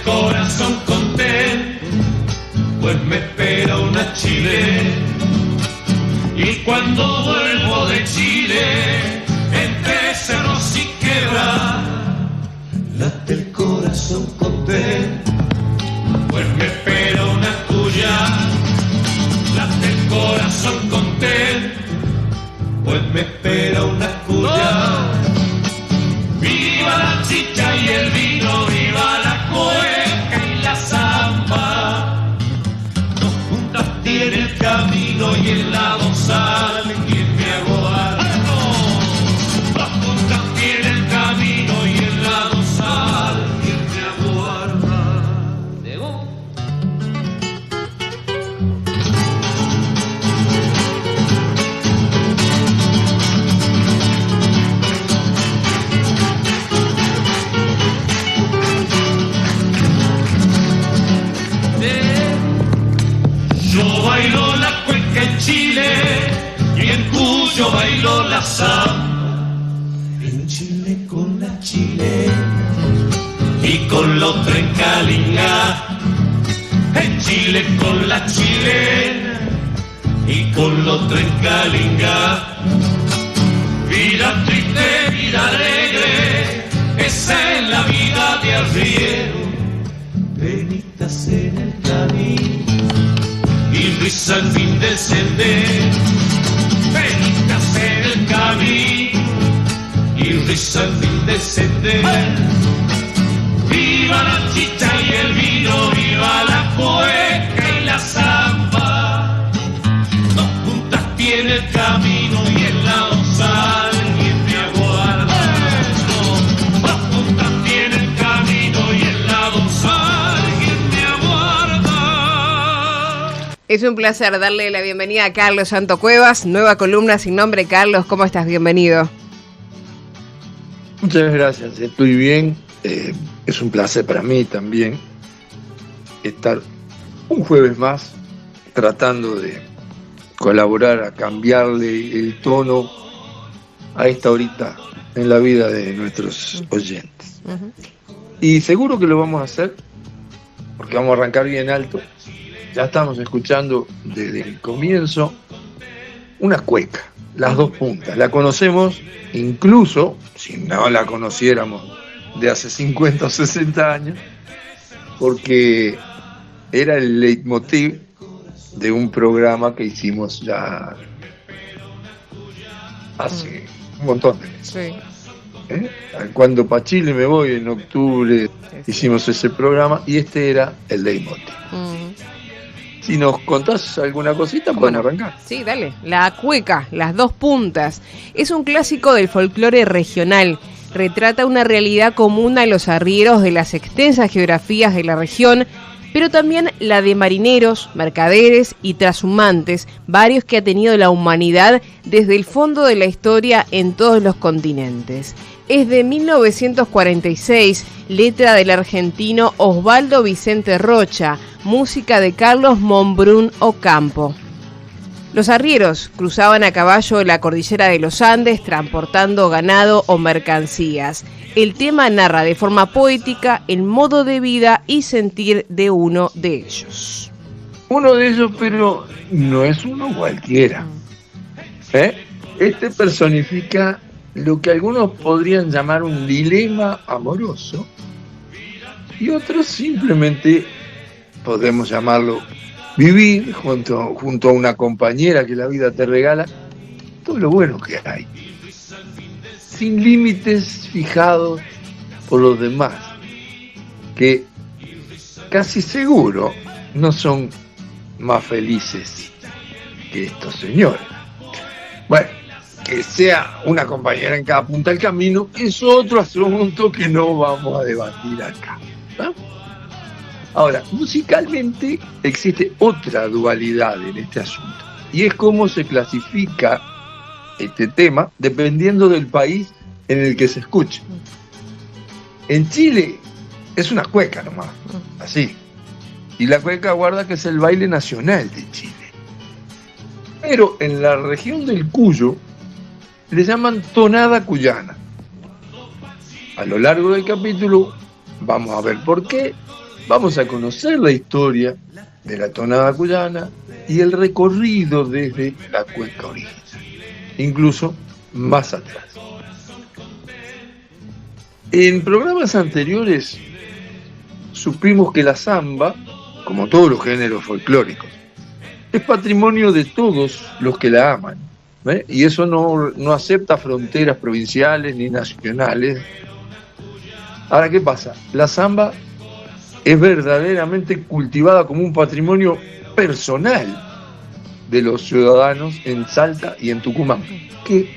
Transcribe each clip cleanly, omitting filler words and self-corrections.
corazón contento, pues me espera una Chile. Y cuando vuelvo de Chile, entre cerros y quebradas, late el corazón contento, pues me espera una tuya. Late el corazón contento, pues me espera una cuya. Viva la chicha y el vino, viva la cueca y la zamba. Dos puntas tiene el camino y el lado sale quien me aguarda. Dos puntas tiene el camino y el lado sale quien me aguarda. Yo bailo la cueca en Chile y en Cuyo bailo la samba. En Chile con la chilena y con la otra en Calingá. En Chile con la chilena y con la otra en Calingá. Vida triste, vida alegre, esa es la vida de arriero. Penitas en el camino y risa al fin del sendero. Penitas en el camino y risa al fin del sendero. Viva la chicha y el vino, viva la cueca y la zamba. Dos puntas tiene el camino y el lado sale quien me aguarda. Dos puntas tiene el camino y el lado sale quien me aguarda. Es un placer darle la bienvenida a Carlos Santo Cuevas, nueva columna sin nombre. Carlos, ¿cómo estás? Bienvenido. Muchas gracias, estoy bien. Es un placer para mí también estar un jueves más tratando de colaborar a cambiarle el tono a esta horita en la vida de nuestros oyentes. Y seguro que lo vamos a hacer porque vamos a arrancar bien alto. Ya estamos escuchando desde el comienzo una cueca, las dos puntas. La conocemos incluso, si no la conociéramos de hace 50 o 60 años, porque era el leitmotiv de un programa que hicimos ya hace un montón de meses. Sí. Cuando pa' Chile me voy, en octubre, hicimos ese programa y este era el leitmotiv. Si nos contás alguna cosita, podemos arrancar. Sí, dale. La cueca, las dos puntas, es un clásico del folclore regional. Retrata una realidad común a los arrieros de las extensas geografías de la región, pero también la de marineros, mercaderes y trashumantes, varios que ha tenido la humanidad desde el fondo de la historia en todos los continentes. Es de 1946, letra del argentino Osvaldo Vicente Rocha, música de Carlos Monbrún Ocampo. Los arrieros cruzaban a caballo la cordillera de los Andes transportando ganado o mercancías. El tema narra de forma poética el modo de vida y sentir de uno de ellos. Uno de ellos, pero no es uno cualquiera. Este personifica lo que algunos podrían llamar un dilema amoroso y otros simplemente podemos llamarlo vivir junto a una compañera que la vida te regala todo lo bueno que hay, sin límites fijados por los demás, que casi seguro no son más felices que estos señores. Bueno, que sea una compañera en cada punta del camino es otro asunto que no vamos a debatir acá, ¿no? Ahora, musicalmente existe otra dualidad en este asunto, y es cómo se clasifica este tema dependiendo del país en el que se escuche. En Chile es una cueca nomás, así, y la cueca guarda que es el baile nacional de Chile. Pero en la región del Cuyo le llaman tonada cuyana. A lo largo del capítulo vamos a ver por qué Vamos a conocer la historia de la tonada cuyana y el recorrido desde la cueca original, incluso más atrás. En programas anteriores supimos que la samba, como todos los géneros folclóricos, es patrimonio de todos los que la aman, ¿eh? Y eso no acepta fronteras provinciales ni nacionales. Ahora, ¿qué pasa? La samba es verdaderamente cultivada como un patrimonio personal de los ciudadanos en Salta y en Tucumán, que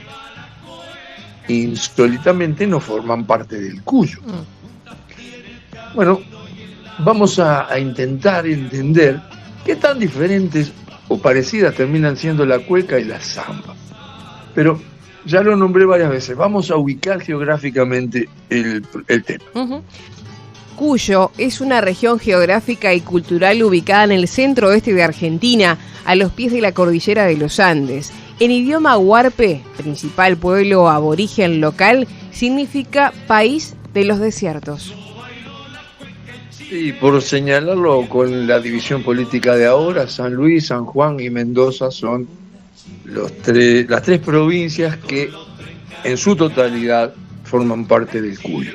insólitamente no forman parte del Cuyo. Bueno, vamos a intentar entender qué tan diferentes o parecidas terminan siendo la cueca y la samba. Pero ya lo nombré varias veces, vamos a ubicar geográficamente el tema. Cuyo es una región geográfica y cultural ubicada en el centro-oeste de Argentina, a los pies de la cordillera de los Andes. En idioma huarpe, principal pueblo aborigen local, significa país de los desiertos. Y por señalarlo con la división política de ahora, San Luis, San Juan y Mendoza son las tres provincias que en su totalidad forman parte del Cuyo.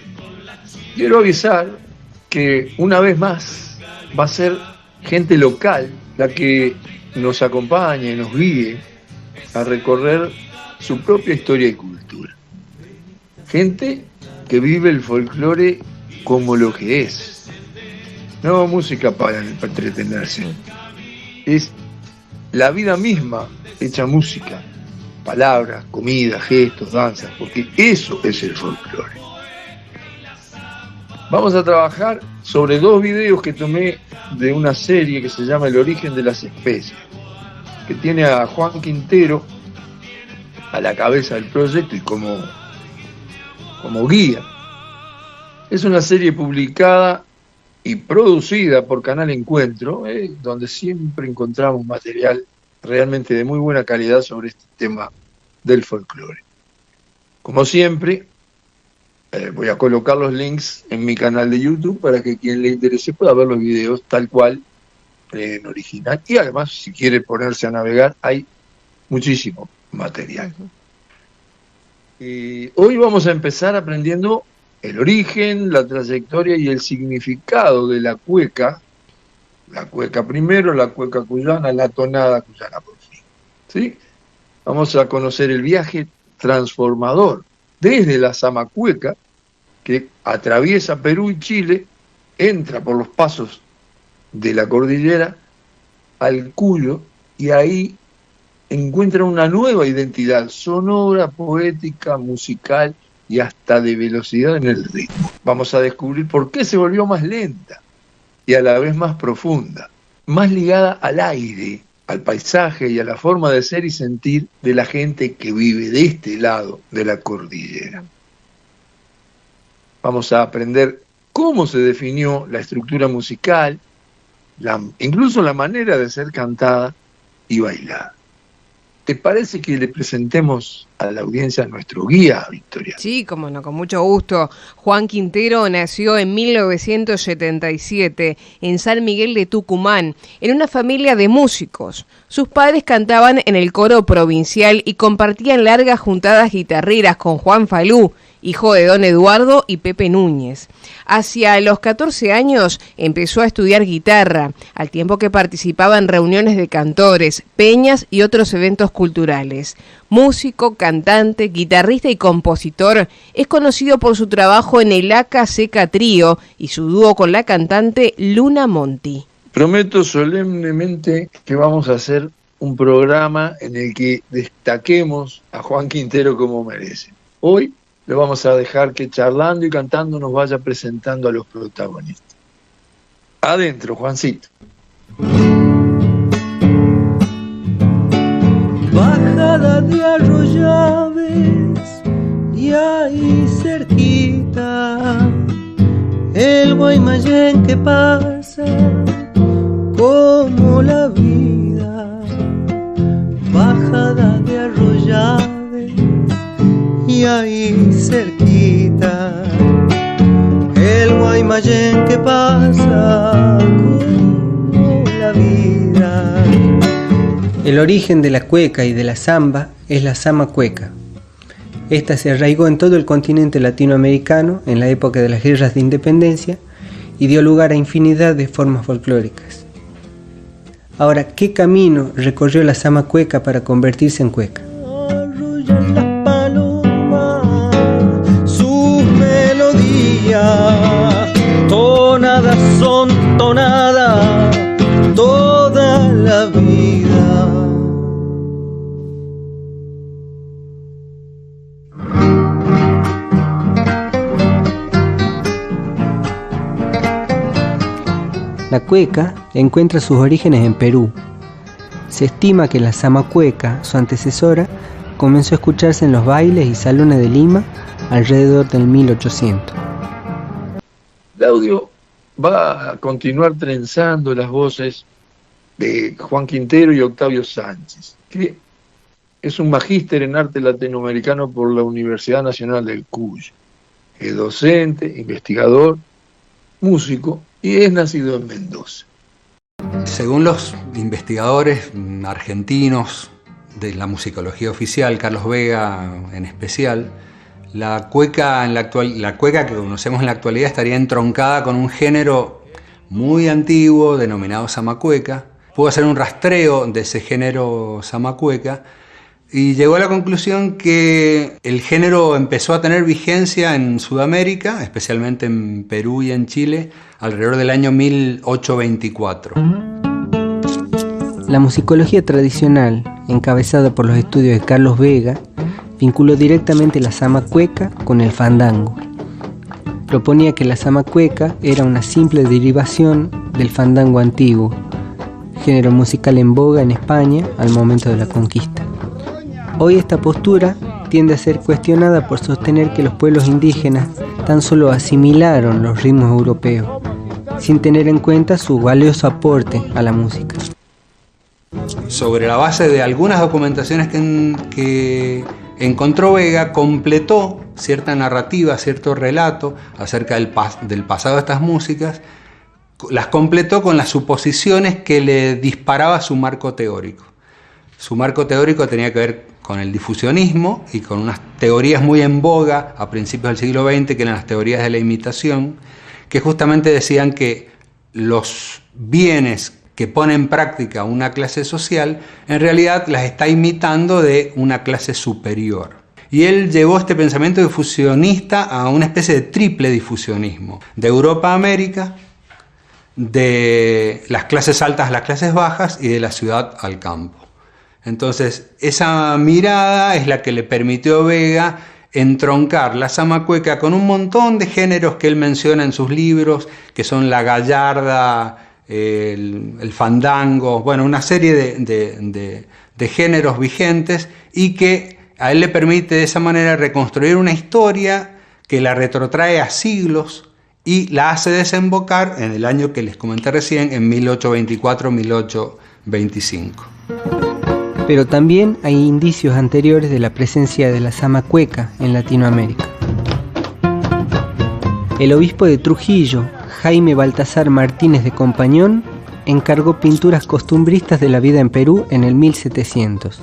Quiero avisar que una vez más va a ser gente local la que nos acompañe, nos guíe a recorrer su propia historia y cultura. Gente que vive el folclore como lo que es. No música para entretenerse. Es la vida misma hecha música. Palabras, comida, gestos, danzas, porque eso es el folclore. Vamos a trabajar sobre 2 videos que tomé de una serie que se llama El origen de las especies, que tiene a Juan Quintero a la cabeza del proyecto y como guía. Es una serie publicada y producida por Canal Encuentro, donde siempre encontramos material realmente de muy buena calidad sobre este tema del folclore. Como siempre, voy a colocar los links en mi canal de YouTube para que quien le interese pueda ver los videos tal cual en original. Y además, si quiere ponerse a navegar, hay muchísimo material. Hoy vamos a empezar aprendiendo el origen, la trayectoria y el significado de la cueca primero, la cueca cuyana, la tonada cuyana por fin. ¿Sí? Vamos a conocer el viaje transformador desde la zamacueca, que atraviesa Perú y Chile, entra por los pasos de la cordillera al Cuyo y ahí encuentra una nueva identidad sonora, poética, musical y hasta de velocidad en el ritmo. Vamos a descubrir por qué se volvió más lenta y a la vez más profunda, más ligada al aire, al paisaje y a la forma de ser y sentir de la gente que vive de este lado de la cordillera. Vamos a aprender cómo se definió la estructura musical, incluso la manera de ser cantada y bailada. ¿Te parece que le presentemos a la audiencia a nuestro guía, Victoria? Sí, cómo no, con mucho gusto. Juan Quintero nació en 1977 en San Miguel de Tucumán, en una familia de músicos. Sus padres cantaban en el coro provincial y compartían largas juntadas guitarreras con Juan Falú, hijo de don Eduardo y Pepe Núñez. Hacia los 14 años empezó a estudiar guitarra, al tiempo que participaba en reuniones de cantores, peñas y otros eventos culturales. Músico, cantante, guitarrista y compositor, es conocido por su trabajo en el Aca Seca Trío y su dúo con la cantante Luna Monti. Prometo solemnemente que vamos a hacer un programa en el que destaquemos a Juan Quintero como merece. Hoy le vamos a dejar que charlando y cantando nos vaya presentando a los protagonistas. Adentro, Juancito. Bajada de Arroyaves y ahí cerquita el Guaymallén que pasa como la vida. Bajada de Arroyaves y ahí cerquita el Guaymallén Guaymallén que pasa como la vida. El origen de la cueca y de la samba es la sama cueca. Esta se arraigó en todo el continente latinoamericano en la época de las guerras de independencia y dio lugar a infinidad de formas folclóricas. Ahora, ¿qué camino recorrió la sama cueca para convertirse en cueca? Arrullan las palomas, sus melodías, tonadas son tonadas, toda la vida. La cueca encuentra sus orígenes en Perú. Se estima que la sama cueca, su antecesora, comenzó a escucharse en los bailes y salones de Lima alrededor del 1800. Claudio va a continuar trenzando las voces de Juan Quintero y Octavio Sánchez, que es un magíster en arte latinoamericano por la Universidad Nacional del Cuyo. Es docente, investigador, músico y es nacido en Mendoza. Según los investigadores argentinos de la musicología oficial, Carlos Vega en especial, la cueca que conocemos en la actualidad estaría entroncada con un género muy antiguo denominado samacueca. Pudo hacer un rastreo de ese género samacueca y llegó a la conclusión que el género empezó a tener vigencia en Sudamérica, especialmente en Perú y en Chile, alrededor del año 1824. La musicología tradicional, encabezada por los estudios de Carlos Vega, vinculó directamente la sama cueca con el fandango. Proponía que la sama cueca era una simple derivación del fandango antiguo, género musical en boga en España al momento de la conquista. Hoy esta postura tiende a ser cuestionada por sostener que los pueblos indígenas tan solo asimilaron los ritmos europeos, sin tener en cuenta su valioso aporte a la música. Sobre la base de algunas documentaciones que encontró Vega, completó cierta narrativa, cierto relato acerca del pasado de estas músicas, las completó con las suposiciones que le disparaba su marco teórico. Su marco teórico tenía que ver con el difusionismo y con unas teorías muy en boga a principios del siglo XX, que eran las teorías de la imitación, que justamente decían que los bienes que pone en práctica una clase social, en realidad las está imitando de una clase superior. Y él llevó este pensamiento difusionista a una especie de triple difusionismo, de Europa a América, de las clases altas a las clases bajas y de la ciudad al campo. Entonces, esa mirada es la que le permitió a Vega entroncar la samacueca con un montón de géneros que él menciona en sus libros, que son la gallarda, el fandango, bueno, una serie de géneros vigentes, y que a él le permite de esa manera reconstruir una historia que la retrotrae a siglos y la hace desembocar en el año que les comenté recién, en 1824-1825. Pero también hay indicios anteriores de la presencia de la sama cueca en Latinoamérica. El obispo de Trujillo, Jaime Baltasar Martínez de Compañón, encargó pinturas costumbristas de la vida en Perú en el 1700.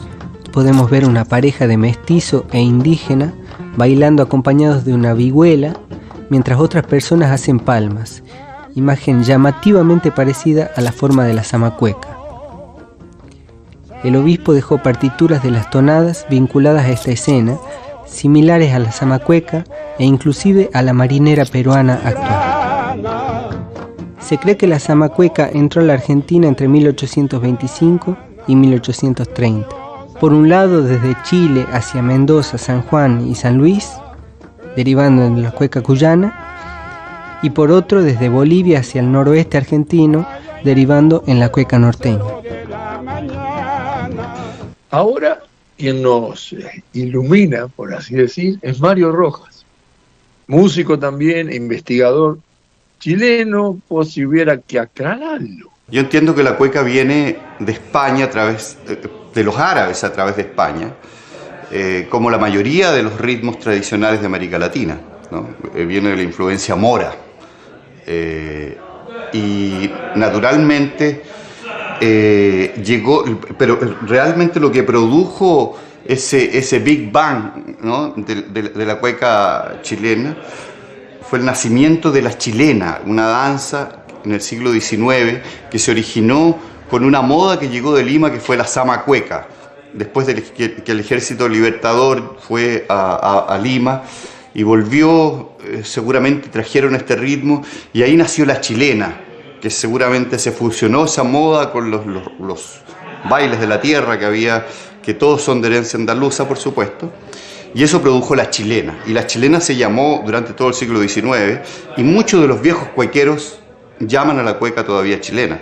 Podemos ver una pareja de mestizo e indígena bailando acompañados de una vihuela, mientras otras personas hacen palmas, imagen llamativamente parecida a la forma de la samacueca. El obispo dejó partituras de las tonadas vinculadas a esta escena, similares a la samacueca e inclusive a la marinera peruana actual. Se cree que la samacueca entró a la Argentina entre 1825 y 1830. Por un lado desde Chile hacia Mendoza, San Juan y San Luis, derivando en la cueca cuyana, y por otro desde Bolivia hacia el noroeste argentino, derivando en la cueca norteña. Ahora, quien nos ilumina, por así decir, es Mario Rojas, músico también, investigador chileno, por si hubiera que aclararlo. Yo entiendo que la cueca viene de España a través de los árabes, a través de España, como la mayoría de los ritmos tradicionales de América Latina, ¿no? Viene de la influencia mora. Y naturalmente llegó, pero realmente lo que produjo ese Big Bang, ¿no?, de la cueca chilena fue el nacimiento de la chilena, una danza en el siglo XIX que se originó con una moda que llegó de Lima, que fue la zama cueca. Después de que el ejército libertador fue a Lima y volvió, seguramente trajeron este ritmo y ahí nació la chilena, que seguramente se fusionó esa moda con los bailes de la tierra que había, que todos son de herencia andaluza, por supuesto, y eso produjo la chilena. Y la chilena se llamó durante todo el siglo XIX y muchos de los viejos cuequeros llaman a la cueca todavía chilena.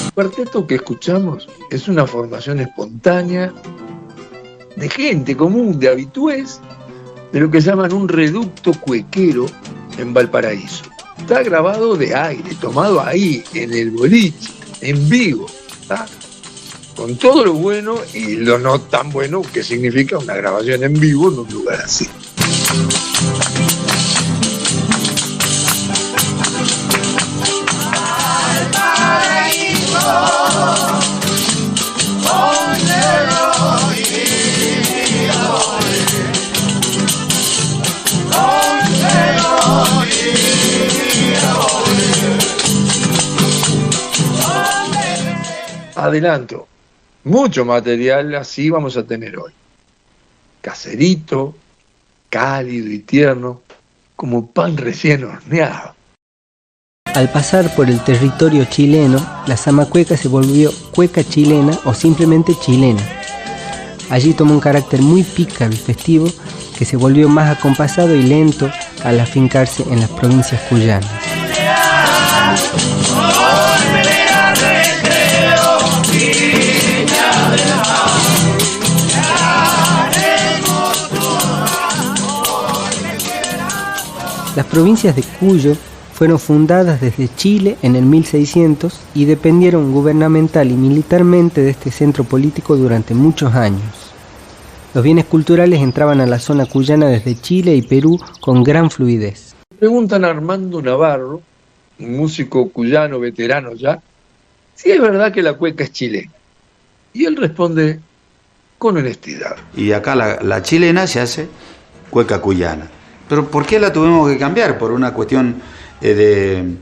El cuarteto que escuchamos es una formación espontánea de gente común, de habitués, de lo que llaman un reducto cuequero en Valparaíso. Está grabado de aire, tomado ahí, en el boliche, en vivo, ¿tá? Con todo lo bueno y lo no tan bueno que significa una grabación en vivo en un lugar así. Adelanto, mucho material así vamos a tener hoy. Caserito, cálido y tierno, como pan recién horneado. Al pasar por el territorio chileno, la zamacueca se volvió cueca chilena o simplemente chilena. Allí tomó un carácter muy pícaro y festivo que se volvió más acompasado y lento al afincarse en las provincias cuyanas. Las provincias de Cuyo fueron fundadas desde Chile en el 1600 y dependieron gubernamental y militarmente de este centro político durante muchos años. Los bienes culturales entraban a la zona cuyana desde Chile y Perú con gran fluidez. Preguntan a Armando Navarro, un músico cuyano veterano ya, si es verdad que la cueca es chilena. Y él responde con honestidad. Y acá la chilena se hace cueca cuyana. Pero ¿por qué la tuvimos que cambiar? Por una cuestión de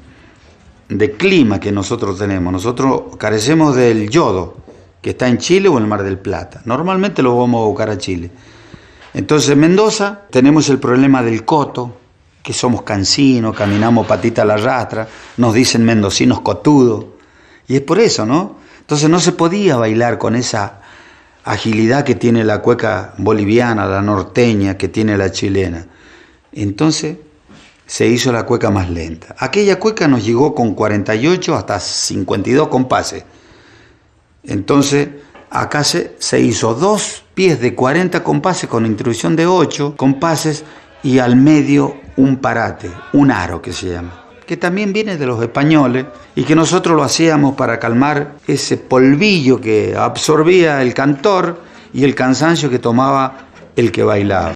clima que nosotros tenemos. Nosotros carecemos del yodo, que está en Chile o en el Mar del Plata. Normalmente lo vamos a buscar a Chile. Entonces en Mendoza tenemos el problema del coto, que somos cansinos, caminamos patita a la rastra, nos dicen mendocinos cotudos. Y es por eso, ¿no? Entonces no se podía bailar con esa agilidad que tiene la cueca boliviana, la norteña, que tiene la chilena. Entonces se hizo la cueca más lenta. Aquella cueca nos llegó con 48 hasta 52 compases. Entonces acá se hizo 2 pies de 40 compases con introducción de 8 compases y al medio un parate, un aro que se llama, que también viene de los españoles y que nosotros lo hacíamos para calmar ese polvillo que absorbía el cantor y el cansancio que tomaba el que bailaba.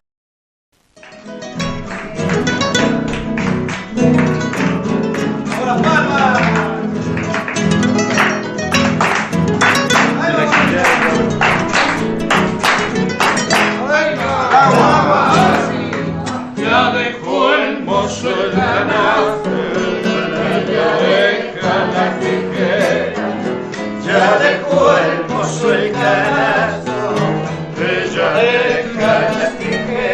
El mozo el canasto, ella deja la tijera.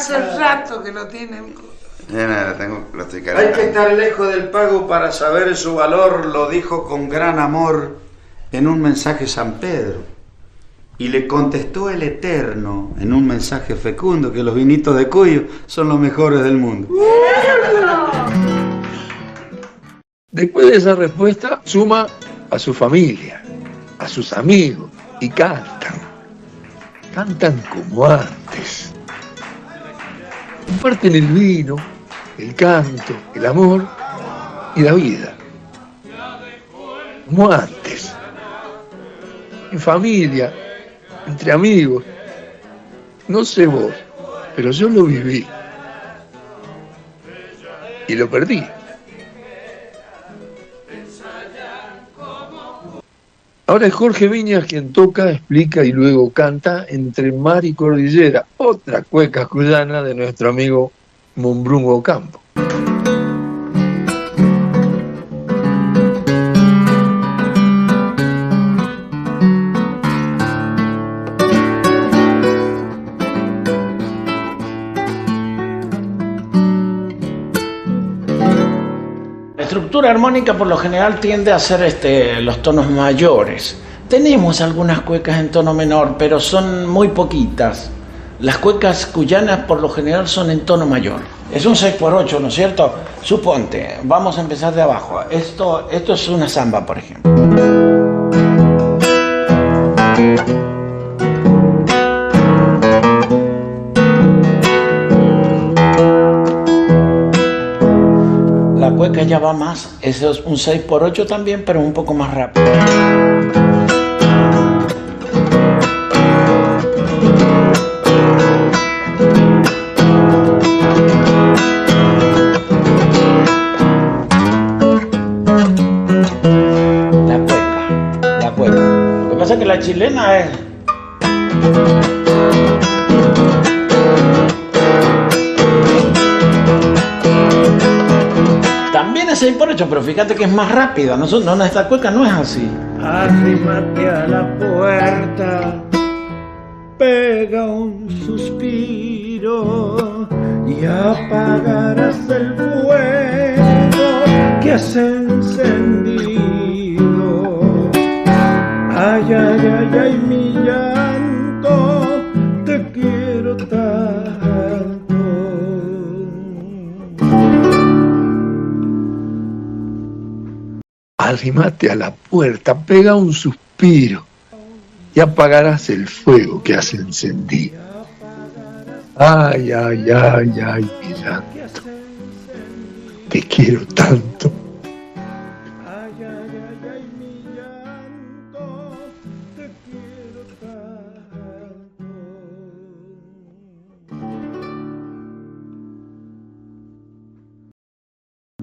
hace rato que lo tienen. Lo estoy Hay cargando. que estar lejos del pago para saber su valor, lo dijo con gran amor en un mensaje San Pedro. Y le contestó el Eterno en un mensaje fecundo que los vinitos de Cuyo son los mejores del mundo. Después de esa respuesta, suma a su familia, a sus amigos, y cantan. Cantan como antes. Comparten el vino, el canto, el amor y la vida. Como antes. En familia, entre amigos. No sé vos, pero yo lo viví. Y lo perdí. Ahora es Jorge Viñas quien toca, explica y luego canta Entre Mar y Cordillera, otra cueca cuyana de nuestro amigo Mombrungo Campo. La estructura armónica por lo general tiende a ser los tonos mayores. Tenemos algunas cuecas en tono menor, pero son muy poquitas. Las cuecas cuyanas por lo general son en tono mayor. Es un 6x8, ¿no es cierto? Suponte, vamos a empezar de abajo. Esto es una samba, por ejemplo. La cueca ya va más, eso es un 6x8 también, pero un poco más rápido. La cueca. Lo que pasa es que la chilena es... También es 6x8, pero fíjate que es más rápida. No, esta cueca no es así. Arrímate a la puerta, pega un suspiro y apagarás el fuego que has encendido. Ay, ay, ay, ay, mi llanto, te quiero tanto. Arrímate a la puerta, pega un suspiro y apagarás el fuego que has encendido. Ay, ay, ay, ay, mi llanto, te quiero tanto.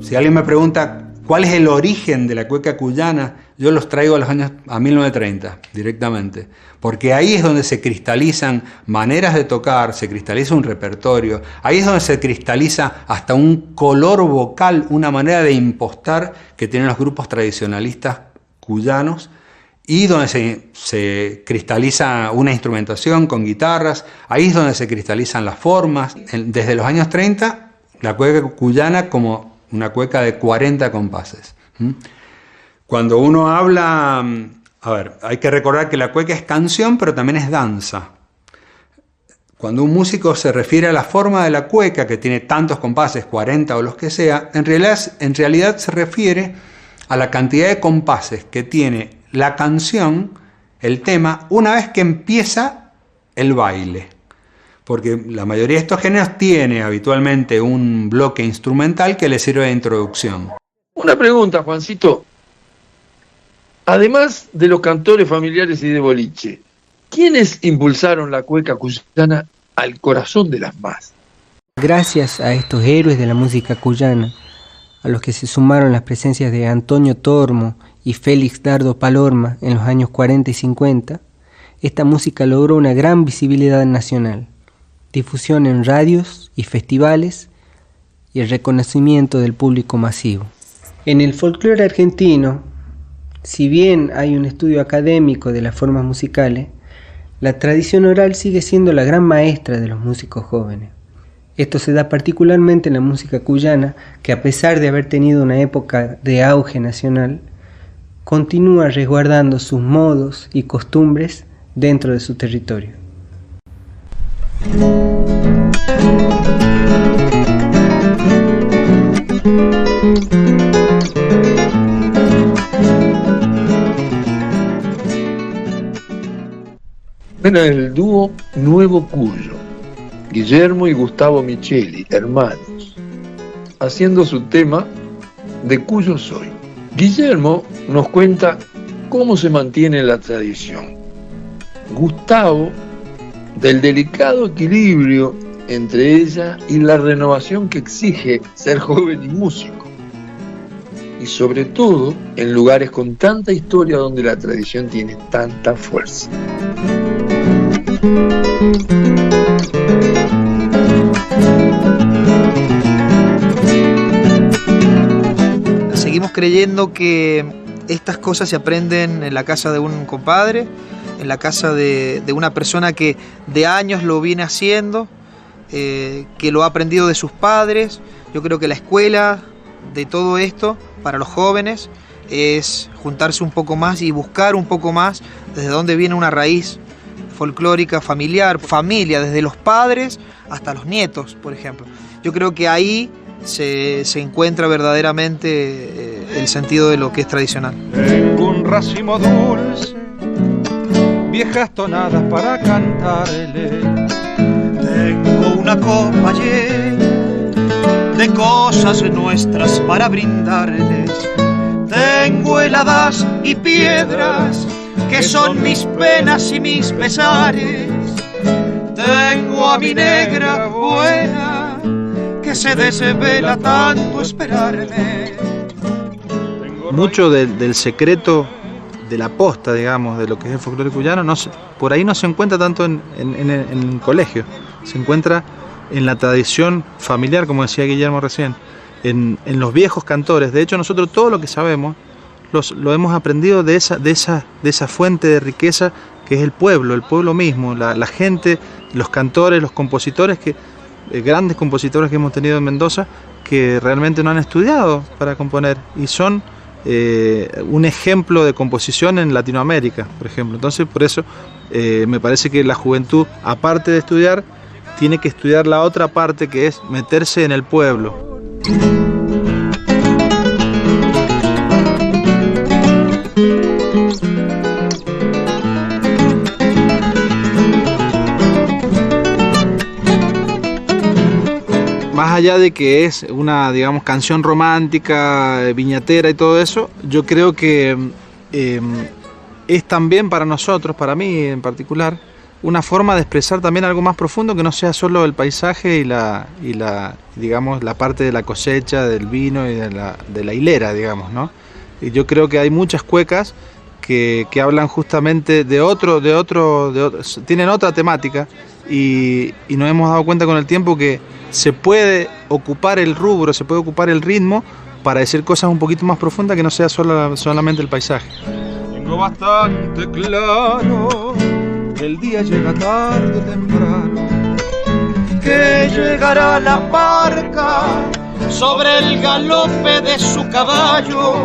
Si alguien me pregunta cuál es el origen de la cueca cuyana, yo los traigo a 1930 directamente, porque ahí es donde se cristalizan maneras de tocar, se cristaliza un repertorio, ahí es donde se cristaliza hasta un color vocal, una manera de impostar que tienen los grupos tradicionalistas cuyanos, y donde se cristaliza una instrumentación con guitarras, ahí es donde se cristalizan las formas. Desde los años 30, la cueca cuyana como una cueca de 40 compases. Cuando uno habla, hay que recordar que la cueca es canción, pero también es danza. Cuando un músico se refiere a la forma de la cueca, que tiene tantos compases, 40 o los que sea, en realidad se refiere a la cantidad de compases que tiene la canción, el tema, una vez que empieza el baile. Porque la mayoría de estos géneros tiene habitualmente un bloque instrumental que le sirve de introducción. Una pregunta, Juancito. Además de los cantores familiares y de boliche, ¿quiénes impulsaron la cueca cuyana al corazón de las masas? Gracias a estos héroes de la música cuyana, a los que se sumaron las presencias de Antonio Tormo y Félix Dardo Palorma en los años 40 y 50, esta música logró una gran visibilidad nacional, difusión en radios y festivales y el reconocimiento del público masivo. En el folclore argentino, si bien hay un estudio académico de las formas musicales, la tradición oral sigue siendo la gran maestra de los músicos jóvenes. Esto se da particularmente en la música cuyana, que a pesar de haber tenido una época de auge nacional, continúa resguardando sus modos y costumbres dentro de su territorio. Bueno, el dúo Nuevo Cuyo, Guillermo y Gustavo Micheli, hermanos, haciendo su tema De Cuyo Soy. Guillermo nos cuenta cómo se mantiene la tradición. Gustavo, del delicado equilibrio entre ella y la renovación que exige ser joven y músico. Y sobre todo en lugares con tanta historia donde la tradición tiene tanta fuerza. Seguimos creyendo que estas cosas se aprenden en la casa de un compadre, en la casa de una persona que de años lo viene haciendo, que lo ha aprendido de sus padres. Yo creo que la escuela de todo esto para los jóvenes es juntarse un poco más y buscar un poco más desde dónde viene una raíz folclórica, familiar, familia, desde los padres hasta los nietos, por ejemplo. Yo creo que ahí se encuentra verdaderamente el sentido de lo que es tradicional. Tengo un racimo dulce, viejas tonadas para cantarle. Tengo una copa llena de cosas nuestras para brindarles. Tengo heladas y piedras que son mis penas y mis pesares. Tengo a mi negra buena que se desvela tanto esperarme. Mucho del secreto de la posta, digamos, de lo que es el folclore cuyano, por ahí no se encuentra tanto en el colegio, se encuentra en la tradición familiar, como decía Guillermo recién, en los viejos cantores. De hecho, nosotros todo lo que sabemos lo hemos aprendido de esa fuente de riqueza que es el pueblo mismo, la gente, los cantores, los compositores, grandes compositores que hemos tenido en Mendoza, que realmente no han estudiado para componer y son un ejemplo de composición en Latinoamérica, por ejemplo. Entonces, por eso me parece que la juventud, aparte de estudiar, tiene que estudiar la otra parte, que es meterse en el pueblo. Más allá de que es una, digamos, canción romántica, viñatera y todo eso, yo creo que es también para nosotros, para mí en particular, una forma de expresar también algo más profundo que no sea solo el paisaje y la digamos, la parte de la cosecha, del vino y de la hilera, digamos, ¿no? Y yo creo que hay muchas cuecas que hablan justamente de otro, tienen otra temática y nos hemos dado cuenta con el tiempo que se puede ocupar el rubro, se puede ocupar el ritmo para decir cosas un poquito más profundas que no sea solamente el paisaje. Tengo bastante claro que el día llega tarde o temprano, que llegará la barca sobre el galope de su caballo,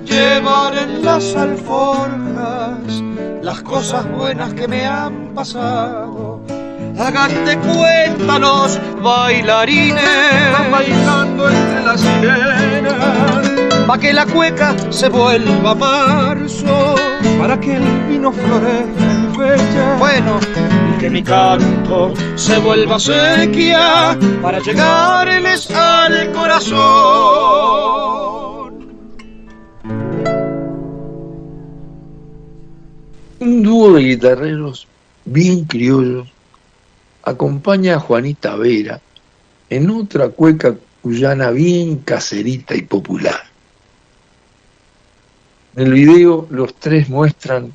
llevar en las alforjas las cosas buenas que me han pasado. Hagan de cuenta los bailarines, están bailando entre las sirenas, pa' que la cueca se vuelva marzo, para que el vino florezca en fecha, bueno, y que mi canto se vuelva sequía, para llegarles al corazón. Un dúo de guitarreros bien criollos acompaña a Juanita Vera en otra cueca cuyana bien caserita y popular. En el video los tres muestran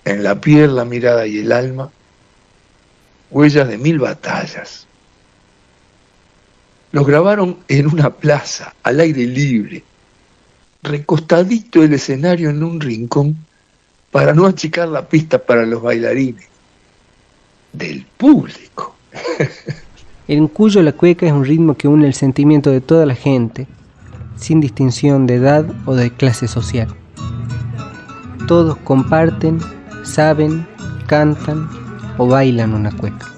en la piel, la mirada y el alma huellas de 1000 batallas. Los grabaron en una plaza, al aire libre, recostadito el escenario en un rincón para no achicar la pista para los bailarines del público. En Cuyo la cueca es un ritmo que une el sentimiento de toda la gente, sin distinción de edad o de clase social. Todos comparten, saben, cantan o bailan una cueca.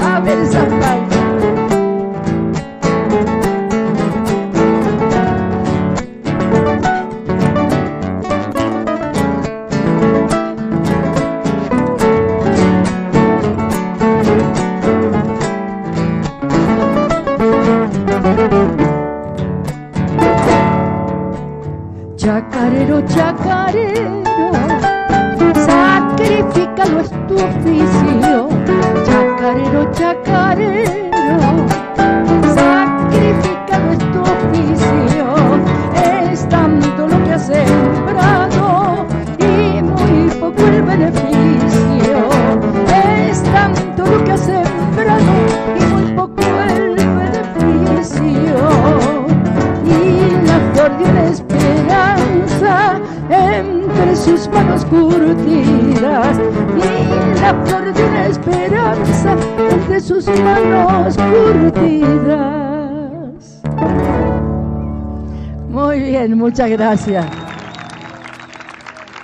A ver esa baila. Chacarero, chacarero, sacrifícalo, es tu oficio. Chacarero, chacarero, sacrifícalo, es tu oficio. Es tanto lo que has sembrado y muy poco el beneficio. Es tanto lo que has sembrado y muy poco el beneficio. Y la flor de una esperanza entre sus manos curtidas, y la flor de una esperanza entre sus manos curtidas. Muy bien, muchas gracias.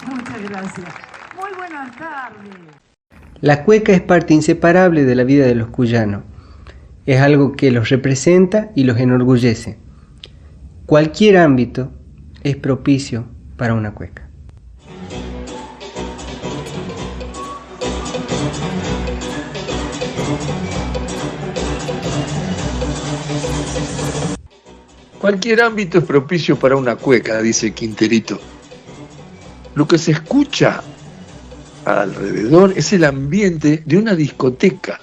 Muchas gracias. Muy buenas tardes. La cueca es parte inseparable de la vida de los cuyanos. Es algo que los representa y los enorgullece. Cualquier ámbito es propicio para una cueca. Cualquier ámbito es propicio para una cueca, dice Quinterito. Lo que se escucha alrededor es el ambiente de una discoteca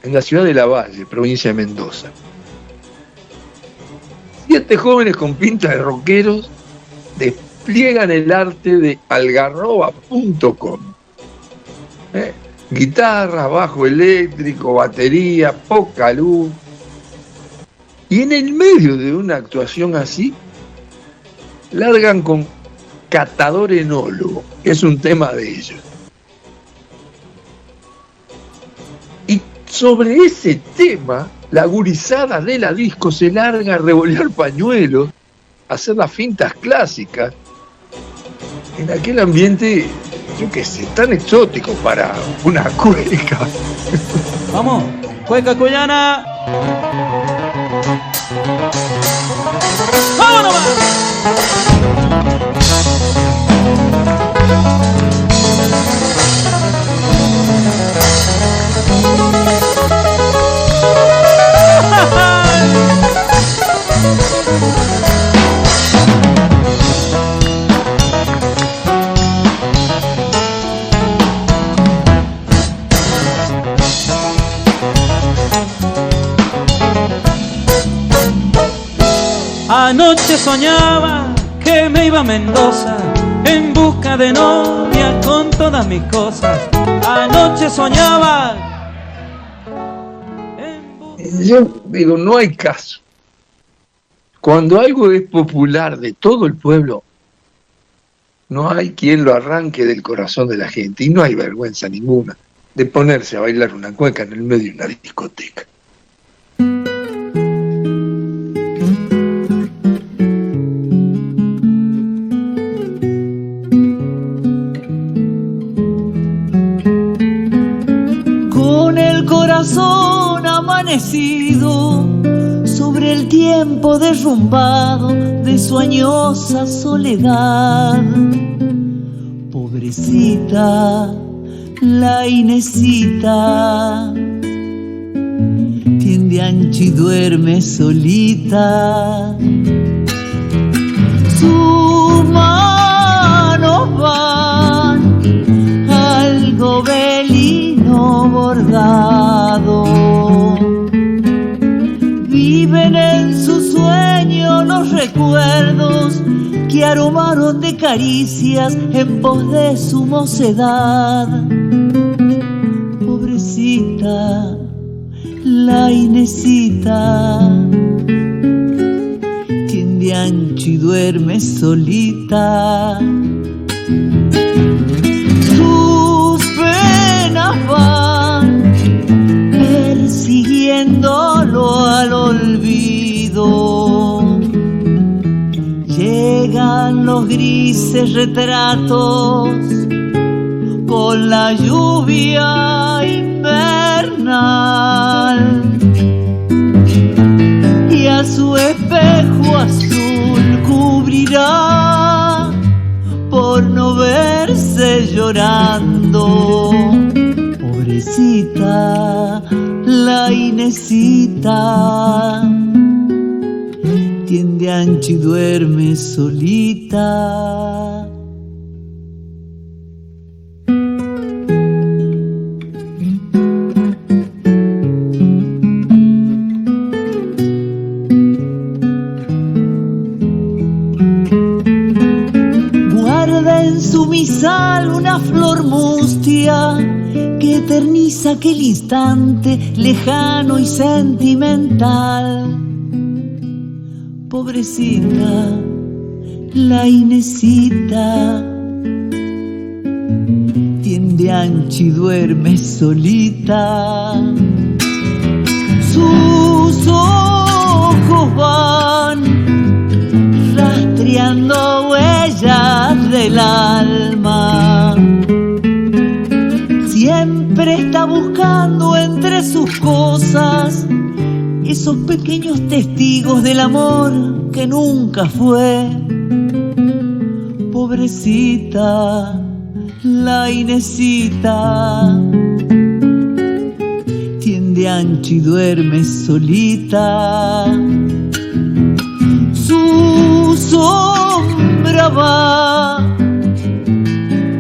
en la ciudad de Lavalle, provincia de Mendoza. 7 jóvenes con pinta de rockeros despliegan el arte de algarroba.com. Guitarra, bajo eléctrico, batería, poca luz. Y en el medio de una actuación así, largan con Catador Enólogo, que es un tema de ellos. Y sobre ese tema, la gurizada de la disco se larga a revolear pañuelos, a hacer las fintas clásicas, en aquel ambiente, yo qué sé, tan exótico para una cueca. Vamos, cueca cuyana. ¡Vámonos! Anoche soñaba que me iba a Mendoza en busca de novia con todas mis cosas. Anoche soñaba. Yo digo, no hay caso. Cuando algo es popular de todo el pueblo, no hay quien lo arranque del corazón de la gente. Y no hay vergüenza ninguna de ponerse a bailar una cueca en el medio de una discoteca. Corazón amanecido sobre el tiempo derrumbado de su añosa soledad. Pobrecita la Inesita, tiende ancho y duerme solita. Sus manos van al gobelino bordado. Viven en su sueño los recuerdos que aromaron de caricias en pos de su mocedad. Pobrecita la Inesita, tiende ancho y duerme solita. Sus penas van los grises retratos con la lluvia invernal y a su espejo azul cubrirá por no verse llorando. Pobrecita la Inesita, tiende ancho y duerme solita. Guarda en su misal una flor mustia que eterniza aquel instante lejano y sentimental. Pobrecita la Inesita, tiende ancho y duerme solita. Sus ojos van rastreando huellas del alma. Siempre está buscando entre sus cosas esos pequeños testigos del amor que nunca fue. Pobrecita la Inesita, tiende ancho y duerme solita. Su sombra va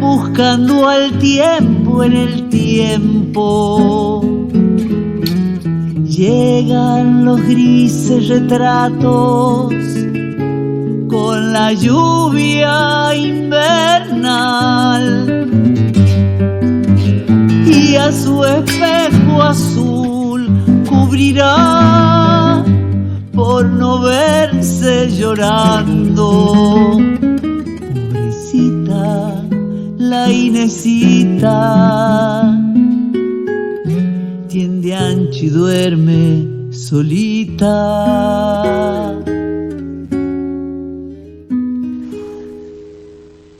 buscando al tiempo en el tiempo. Llegan los grises retratos con la lluvia invernal y a su espejo azul cubrirá por no verse llorando. Pobrecita la Inesita, tiende ancho y duerme solita.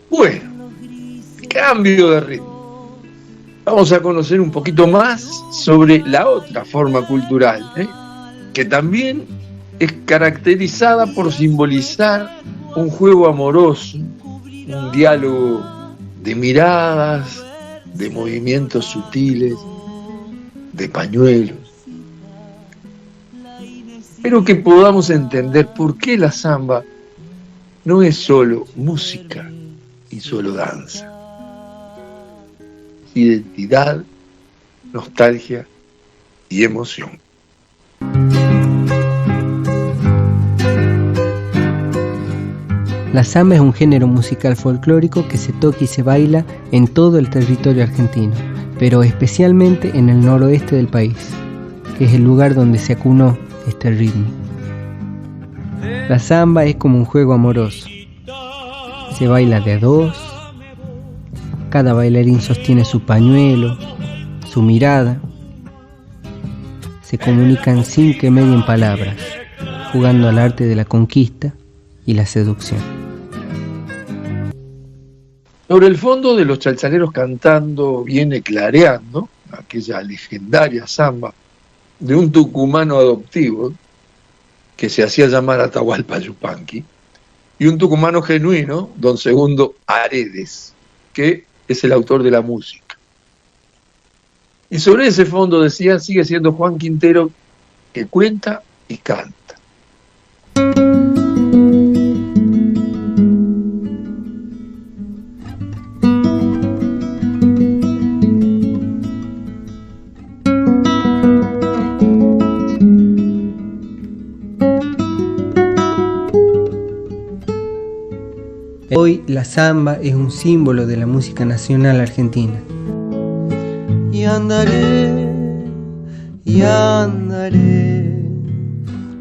Bueno, cambio de ritmo. Vamos a conocer un poquito más sobre la otra forma cultural, que también es caracterizada por simbolizar un juego amoroso, un diálogo de miradas, de movimientos sutiles, de pañuelos, pero que podamos entender por qué la samba no es solo música y solo danza. Identidad, nostalgia y emoción. La samba es un género musical folclórico que se toca y se baila en todo el territorio argentino, pero especialmente en el noroeste del país, que es el lugar donde se acunó este ritmo. La samba es como un juego amoroso. Se baila de a dos, cada bailarín sostiene su pañuelo, su mirada. Se comunican sin que medien palabras, jugando al arte de la conquista y la seducción. Sobre el fondo de los chalchaleros cantando viene clareando aquella legendaria samba de un tucumano adoptivo que se hacía llamar Atahualpa Yupanqui y un tucumano genuino, don Segundo Aredes, que es el autor de la música. Y sobre ese fondo, decía, sigue siendo Juan Quintero, que cuenta y canta. Hoy la samba es un símbolo de la música nacional argentina. Y andaré,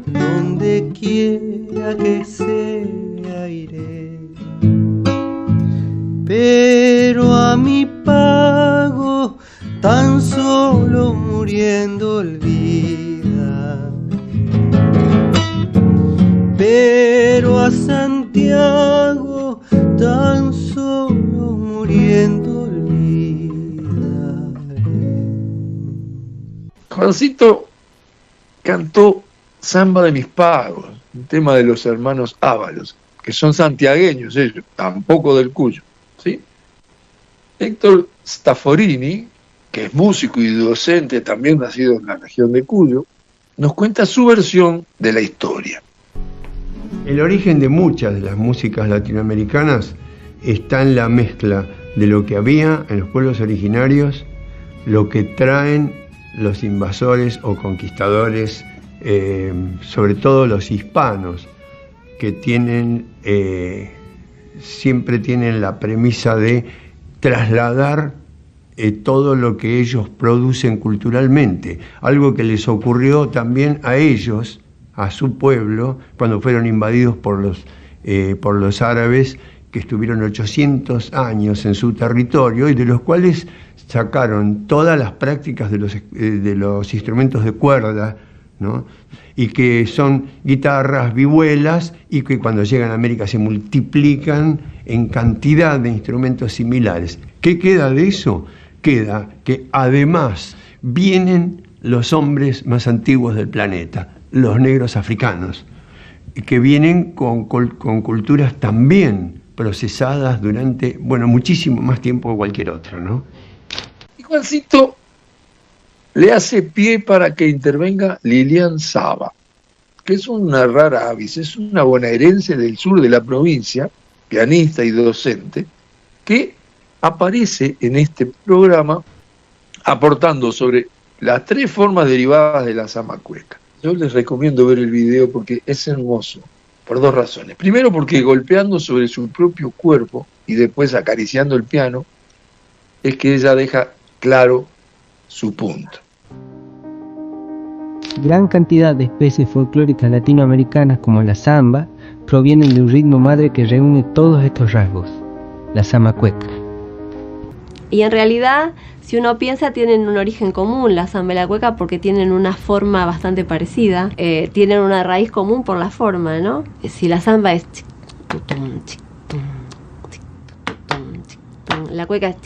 donde quiera que sea iré. Pero a mi pago tan solo muriendo olvida. Pero a Santiago tan solo muriendo olvidaré. Juancito cantó Samba de mis pagos, un tema de los hermanos Ábalos, que son santiagueños ellos, tampoco del Cuyo, ¿sí? Héctor Stafforini, que es músico y docente, también nacido en la región de Cuyo, nos cuenta su versión de la historia. El origen de muchas de las músicas latinoamericanas está en la mezcla de lo que había en los pueblos originarios, lo que traen los invasores o conquistadores, sobre todo los hispanos, que tienen, siempre tienen la premisa de trasladar todo lo que ellos producen culturalmente, algo que les ocurrió también a ellos, a su pueblo, cuando fueron invadidos por los árabes, que estuvieron 800 años en su territorio y de los cuales sacaron todas las prácticas de los instrumentos de cuerda, ¿no? Y que son guitarras, vihuelas, y que cuando llegan a América se multiplican en cantidad de instrumentos similares. ¿Qué queda de eso? Queda que además vienen los hombres más antiguos del planeta, los negros africanos, que vienen con culturas también procesadas durante, bueno, muchísimo más tiempo que cualquier otro, ¿no? Y Juancito le hace pie para que intervenga Lilian Saba, que es una rara avis, es una bonaerense del sur de la provincia, pianista y docente, que aparece en este programa aportando sobre las 3 formas derivadas de la samba cueca. Yo les recomiendo ver el video porque es hermoso, por 2 razones. Primero, porque golpeando sobre su propio cuerpo y después acariciando el piano, es que ella deja claro su punto. Gran cantidad de especies folclóricas latinoamericanas como la samba provienen de un ritmo madre que reúne todos estos rasgos, la samba cueca. Y en realidad, si uno piensa, tienen un origen común la samba y la cueca porque tienen una forma bastante parecida, tienen una raíz común por la forma, ¿no? Si la samba es la cueca es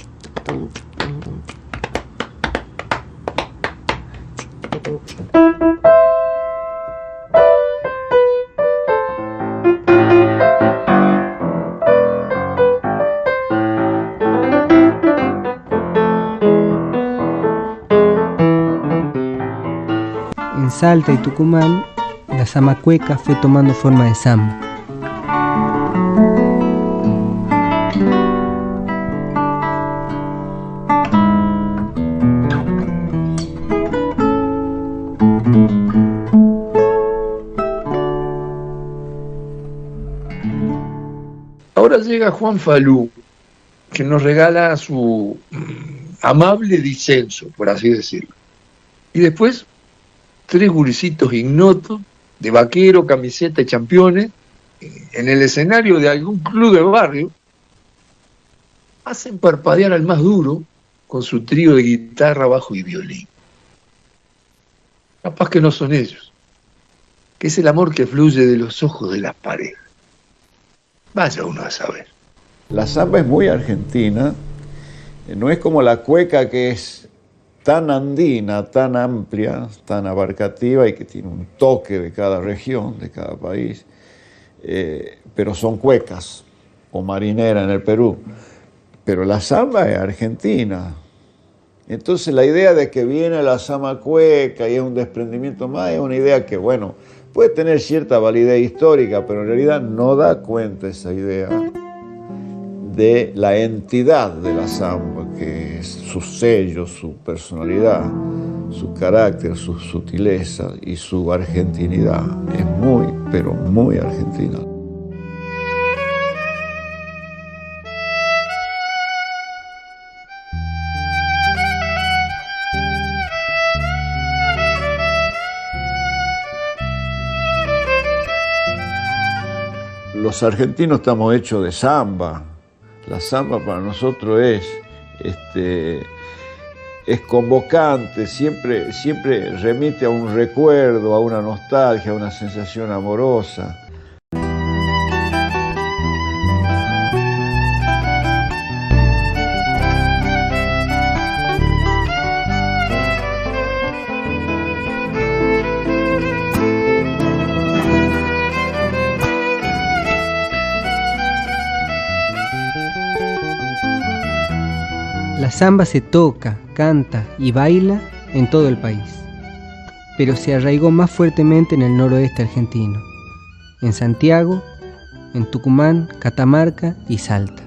En Salta y Tucumán, la samba cueca fue tomando forma de samba. Ahora llega Juan Falú, que nos regala su amable disenso, por así decirlo. Y después 3 gurisitos ignotos, de vaquero, camiseta y championes, en el escenario de algún club de barrio, hacen parpadear al más duro con su trío de guitarra, bajo y violín. Capaz que no son ellos, que es el amor que fluye de los ojos de las parejas. Vaya uno a saber. La samba es muy argentina, no es como la cueca, que es tan andina, tan amplia, tan abarcativa y que tiene un toque de cada región, de cada país, pero son cuecas o marinera en el Perú. Pero la samba es argentina. Entonces la idea de que viene la samba cueca y es un desprendimiento más, es una idea que, bueno, puede tener cierta validez histórica, pero en realidad no da cuenta esa idea de la entidad de la samba, que es su sello, su personalidad, su carácter, su sutileza y su argentinidad. Es muy, pero muy argentina. Los argentinos estamos hechos de samba. La samba para nosotros es convocante, siempre remite a un recuerdo, a una nostalgia, a una sensación amorosa. La samba se toca, canta y baila en todo el país, pero se arraigó más fuertemente en el noroeste argentino, en Santiago, en Tucumán, Catamarca y Salta.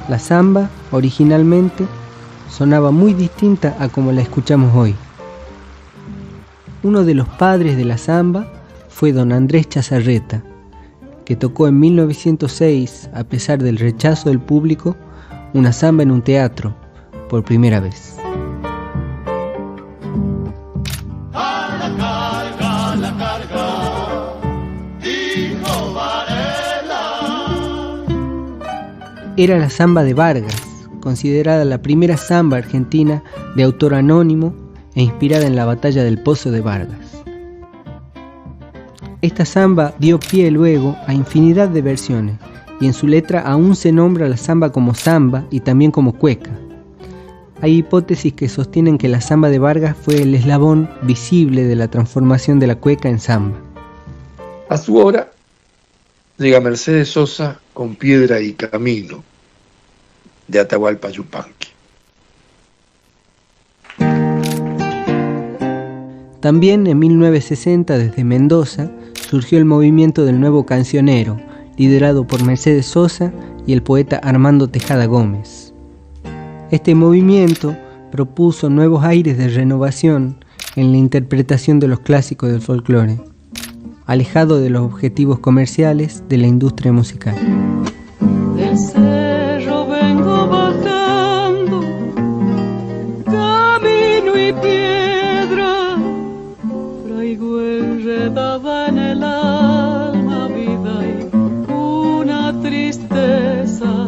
La samba, originalmente, sonaba muy distinta a como la escuchamos hoy. Uno de los padres de la samba fue don Andrés Chazarreta, que tocó en 1906, a pesar del rechazo del público, una samba en un teatro, por primera vez. Era la samba de Vargas, considerada la primera samba argentina de autor anónimo e inspirada en la batalla del Pozo de Vargas. Esta samba dio pie luego a infinidad de versiones, y en su letra aún se nombra la samba como samba y también como cueca. Hay hipótesis que sostienen que la samba de Vargas fue el eslabón visible de la transformación de la cueca en samba. A su hora llega Mercedes Sosa con Piedra y Camino, de Atahualpa Yupanqui. También en 1960, desde Mendoza, surgió el movimiento del nuevo cancionero, liderado por Mercedes Sosa y el poeta Armando Tejada Gómez. Este movimiento propuso nuevos aires de renovación en la interpretación de los clásicos del folclore, alejado de los objetivos comerciales de la industria musical. Del cerro vengo bajando, camino y piedra, traigo enredada en el alma vida y una tristeza.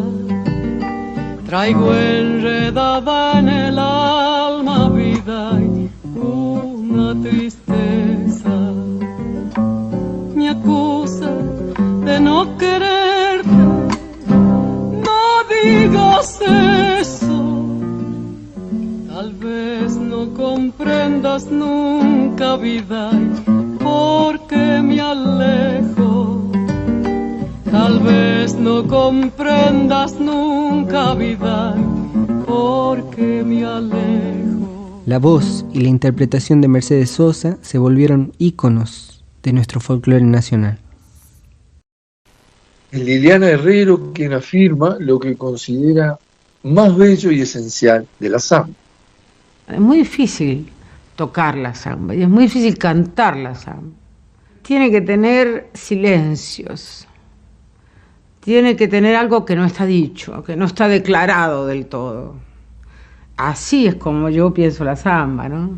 Traigo enredada en el alma vida y una tristeza. Me acusa de no quererte, no digas eso. Tal vez no comprendas nunca vida porque me alejo. Tal vez no comprendas nunca vida porque me alejo. La voz y la interpretación de Mercedes Sosa se volvieron íconos de nuestro folclore nacional. Es Liliana Herrero quien afirma lo que considera más bello y esencial de la samba. Es muy difícil tocar la samba y es muy difícil cantar la samba. Tiene que tener silencios, tiene que tener algo que no está dicho, que no está declarado del todo. Así es como yo pienso la samba, ¿no?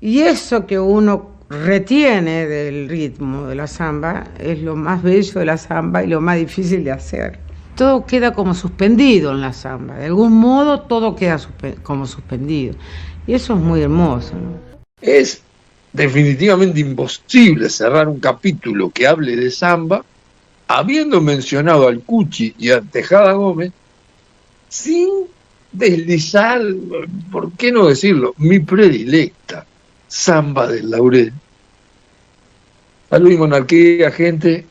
Y eso que uno retiene del ritmo de la samba es lo más bello de la samba y lo más difícil de hacer. Todo queda como suspendido en la samba, de algún modo todo queda como suspendido y eso es muy hermoso, ¿no? Es definitivamente imposible cerrar un capítulo que hable de samba habiendo mencionado al Cuchi y a Tejada Gómez sin deslizar, ¿por qué no decirlo?, mi predilecta, Samba del Laurel. Salud y monarquía, gente.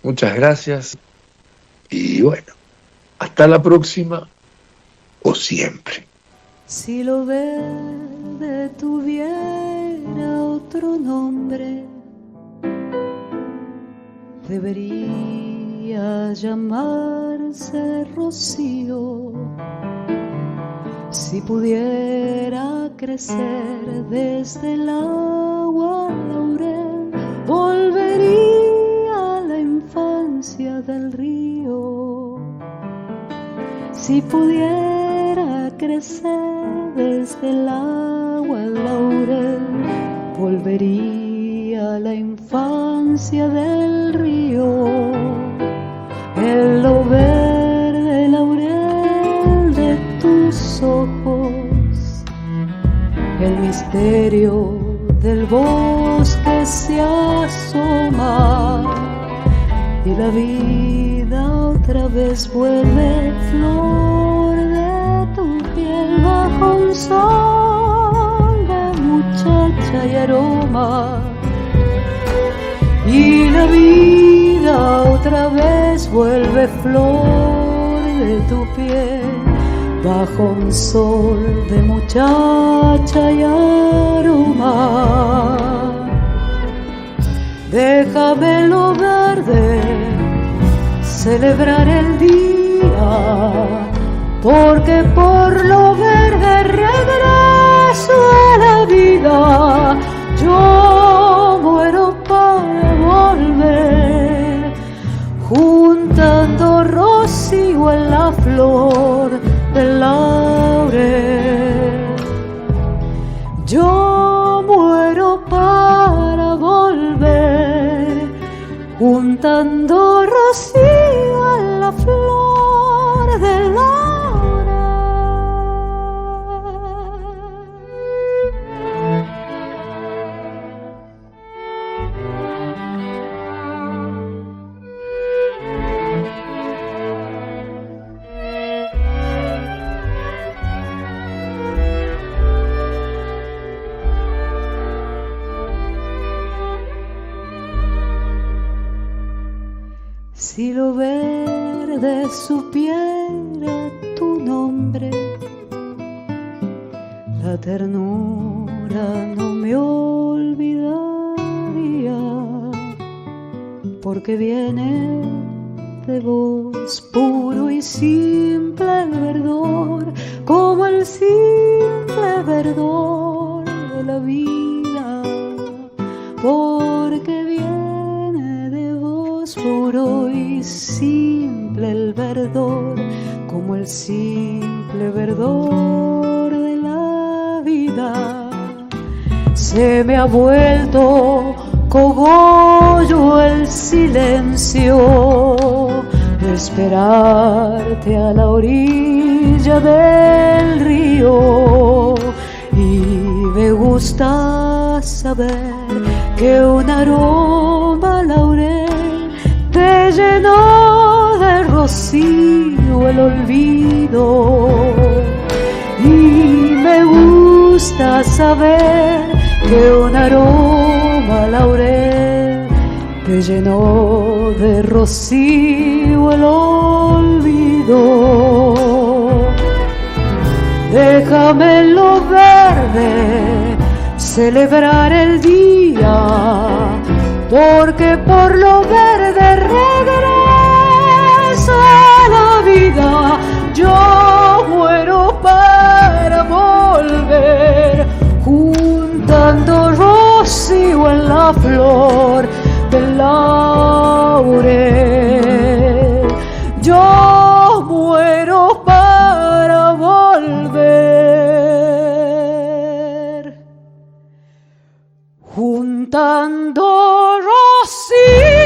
Muchas gracias. Y bueno, hasta la próxima o siempre. Si lo verde tuviera otro nombre, debería llamarse Rocío. Si pudiera crecer desde el agua laurel, volvería a la infancia del río. Si pudiera crecer desde el agua laurel, volvería a la infancia del río. En lo verde laurel de tus ojos, el misterio del bosque se asoma y la vida otra vez vuelve flor de tu piel bajo un sol de muchacha y aroma. Y la vida otra vez vuelve flor de tu piel, bajo un sol de muchacha y aroma. Déjame lo verde celebrar el día, porque por lo verde regreso a la vida. Yo muero para volver, juntando rocío en la flor del laurel. Yo muero para volver, juntando rocío en la flor del laurel. Si lo verde supiera tu nombre, la ternura no me olvidaría, porque viene de vos puro y simple el verdor, como el simple verdor de la vida, porque viene de vos puro y simple el verdor, como el simple verdor de la vida. Se me ha vuelto cogollo el silencio, esperarte a la orilla del río, y me gusta saber que un aroma laurel te llenó de rocío el olvido, y me gusta saber que un aroma laurel te llenó de rocío el olvido. Déjame en lo verde celebrar el día, porque por lo verde regreso a la vida. Yo muero para volver, juntando rocío en la flor del laurel. Yo muero para volver, juntando rocío